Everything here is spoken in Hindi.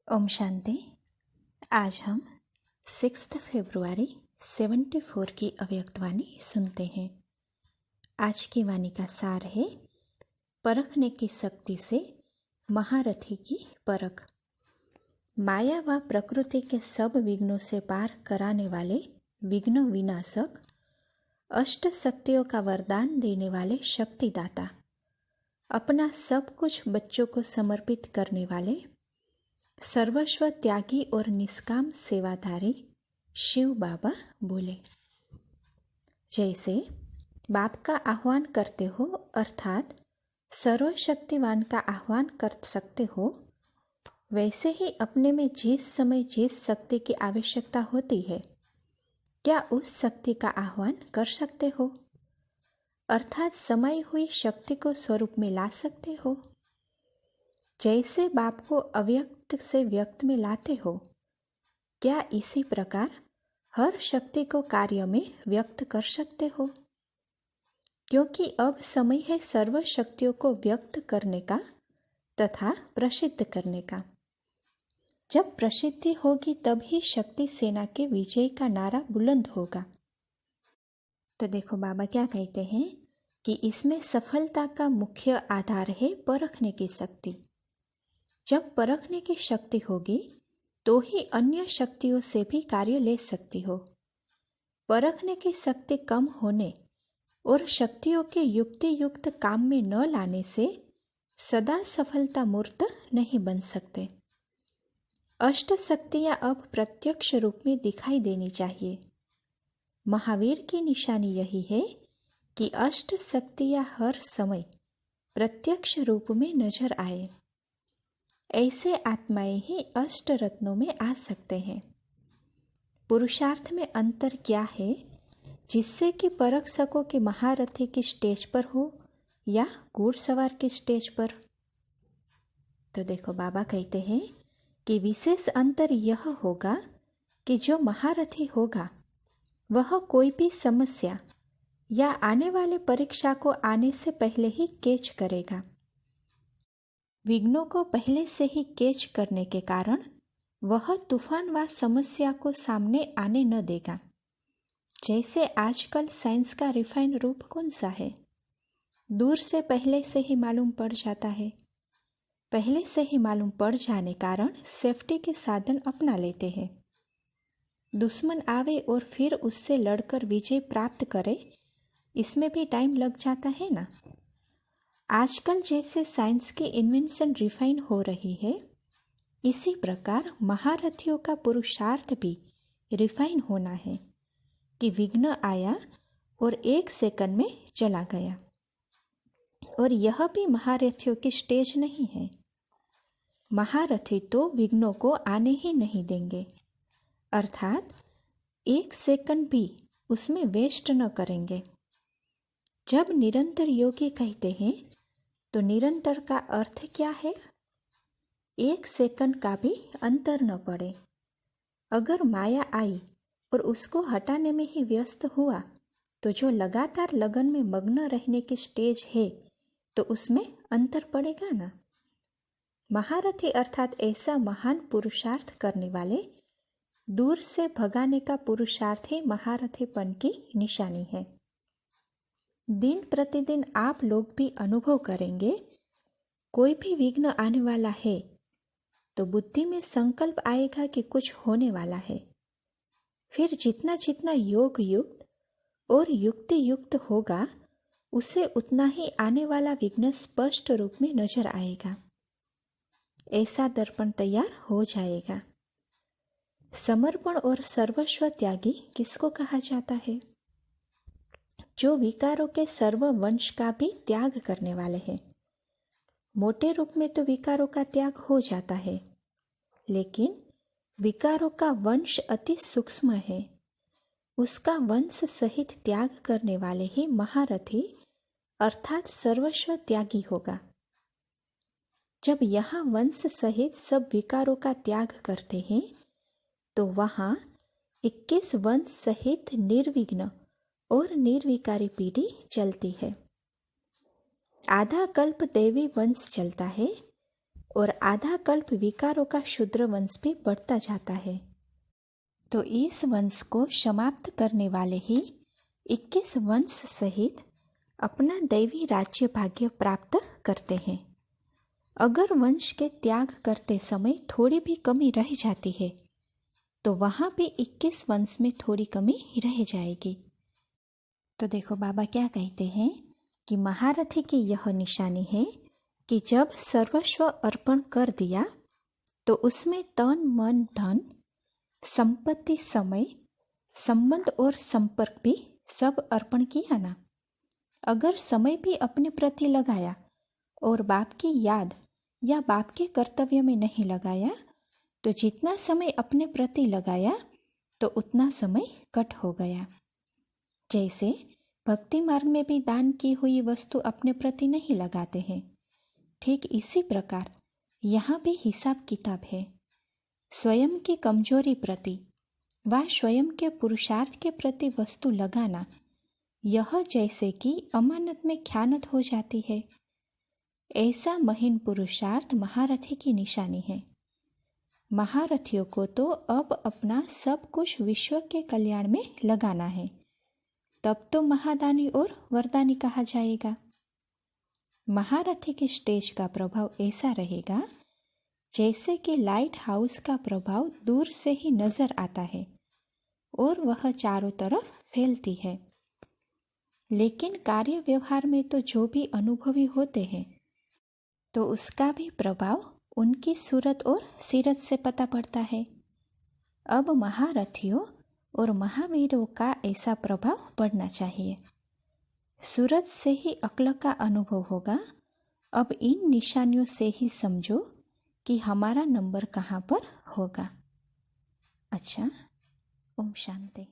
ओम शांति। आज हम 6 फरवरी 74 की अव्यक्तवाणी सुनते हैं। आज की वाणी का सार है, परखने की शक्ति से महारथी की परख। माया व प्रकृति के सब विघ्नों से पार कराने वाले विघ्न विनाशक, अष्ट शक्तियों का वरदान देने वाले शक्तिदाता, अपना सब कुछ बच्चों को समर्पित करने वाले, सर्वस्व त्यागी और निष्काम सेवाधारी शिव बाबा बोले। जैसे बाप का आह्वान करते हो अर्थात सर्वशक्तिवान का आह्वान कर सकते हो, वैसे ही अपने में जिस समय जिस शक्ति की आवश्यकता होती है, क्या उस शक्ति का आह्वान कर सकते हो अर्थात समाई हुई शक्ति को स्वरूप में ला सकते हो। जैसे बाप को अव्यक्त से व्यक्त में लाते हो, क्या इसी प्रकार हर शक्ति को कार्य में व्यक्त कर सकते हो, क्योंकि अब समय है सर्व शक्तियों को व्यक्त करने का तथा प्रसिद्ध करने का। जब प्रसिद्धि होगी तब ही शक्ति सेना के विजय का नारा बुलंद होगा। तो देखो बाबा क्या कहते हैं कि इसमें सफलता का मुख्य आधार है परखने की शक्ति। जब परखने की शक्ति होगी तो ही अन्य शक्तियों से भी कार्य ले सकती हो। परखने की शक्ति कम होने और शक्तियों के युक्ति युक्त काम में न लाने से सदा सफलता मूर्त नहीं बन सकते। अष्ट शक्तियां अब प्रत्यक्ष रूप में दिखाई देनी चाहिए। महावीर की निशानी यही है कि अष्ट शक्तियां हर समय प्रत्यक्ष रूप में नजर आए। ऐसे आत्माएं ही अष्ट रत्नों में आ सकते हैं। पुरुषार्थ में अंतर क्या है जिससे कि परख सको कि महारथी की स्टेज पर हो या घुड़सवार की स्टेज पर। तो देखो बाबा कहते हैं कि विशेष अंतर यह होगा कि जो महारथी होगा वह कोई भी समस्या या आने वाले परीक्षा को आने से पहले ही कैच करेगा। विघ्नों को पहले से ही कैच करने के कारण वह तूफान व समस्या को सामने आने न देगा। जैसे आजकल साइंस का रिफाइन रूप कौन सा है, दूर से पहले से ही मालूम पड़ जाता है। पहले से ही मालूम पड़ जाने कारण सेफ्टी के साधन अपना लेते हैं। दुश्मन आवे और फिर उससे लड़कर विजय प्राप्त करे, इसमें भी टाइम लग जाता है ना। आजकल जैसे साइंस की इन्वेंशन रिफाइन हो रही है, इसी प्रकार महारथियों का पुरुषार्थ भी रिफाइन होना है कि विघ्न आया और 1 सेकंड में चला गया। और यह भी महारथियों की स्टेज नहीं है। महारथी तो विघ्नों को आने ही नहीं देंगे, अर्थात 1 सेकंड भी उसमें वेस्ट न करेंगे। जब निरंतर योगी कहते हैं तो निरंतर का अर्थ क्या है? 1 सेकंड का भी अंतर न पड़े। अगर माया आई और उसको हटाने में ही व्यस्त हुआ तो जो लगातार लगन में मग्न रहने की स्टेज है तो उसमें अंतर पड़ेगा ना। महारथी अर्थात ऐसा महान पुरुषार्थ करने वाले, दूर से भगाने का पुरुषार्थ ही महारथीपन की निशानी है। दिन प्रतिदिन आप लोग भी अनुभव करेंगे, कोई भी विघ्न आने वाला है तो बुद्धि में संकल्प आएगा कि कुछ होने वाला है। फिर जितना जितना योग युक्त और युक्ति युक्त होगा, उसे उतना ही आने वाला विघ्न स्पष्ट रूप में नजर आएगा। ऐसा दर्पण तैयार हो जाएगा। समर्पण और सर्वस्व त्यागी किसको कहा जाता है? जो विकारों के सर्व वंश का भी त्याग करने वाले हैं। मोटे रूप में तो विकारों का त्याग हो जाता है, लेकिन विकारों का वंश अति सूक्ष्म है। उसका वंश सहित त्याग करने वाले ही महारथी अर्थात सर्वस्व त्यागी होगा। जब यहाँ वंश सहित सब विकारों का त्याग करते हैं तो वहाँ 21 वंश सहित निर्विघ्न और निर्विकारी पीढ़ी चलती है। आधा कल्प दैवी वंश चलता है और आधा कल्प विकारों का शूद्र वंश भी बढ़ता जाता है। तो इस वंश को समाप्त करने वाले ही 21 वंश सहित अपना दैवी राज्य भाग्य प्राप्त करते हैं। अगर वंश के त्याग करते समय थोड़ी भी कमी रह जाती है तो वहाँ भी 21 वंश में थोड़ी कमी रह जाएगी। तो देखो बाबा क्या कहते हैं कि महारथी की यह निशानी है कि जब सर्वस्व अर्पण कर दिया तो उसमें तन मन धन संपत्ति समय संबंध और संपर्क भी सब अर्पण किया ना। अगर समय भी अपने प्रति लगाया और बाप की याद या बाप के कर्तव्य में नहीं लगाया तो जितना समय अपने प्रति लगाया तो उतना समय कट हो गया। जैसे भक्ति मार्ग में भी दान की हुई वस्तु अपने प्रति नहीं लगाते हैं, ठीक इसी प्रकार यहाँ भी हिसाब किताब है। स्वयं की कमजोरी प्रति व स्वयं के पुरुषार्थ के प्रति वस्तु लगाना, यह जैसे कि अमानत में ख्यानत हो जाती है। ऐसा महीन पुरुषार्थ महारथी की निशानी है। महारथियों को तो अब अपना सब कुछ विश्व के कल्याण में लगाना है, तब तो महादानी और वरदानी कहा जाएगा। महारथी के स्टेज का प्रभाव ऐसा रहेगा जैसे कि लाइट हाउस का प्रभाव दूर से ही नजर आता है और वह चारों तरफ फैलती है। लेकिन कार्य व्यवहार में तो जो भी अनुभवी होते हैं तो उसका भी प्रभाव उनकी सूरत और सीरत से पता पड़ता है। अब महारथियों और महावीरों का ऐसा प्रभाव पड़ना चाहिए। सूरत से ही अक्ल का अनुभव होगा। अब इन निशानियों से ही समझो कि हमारा नंबर कहाँ पर होगा। अच्छा, ओम शांति।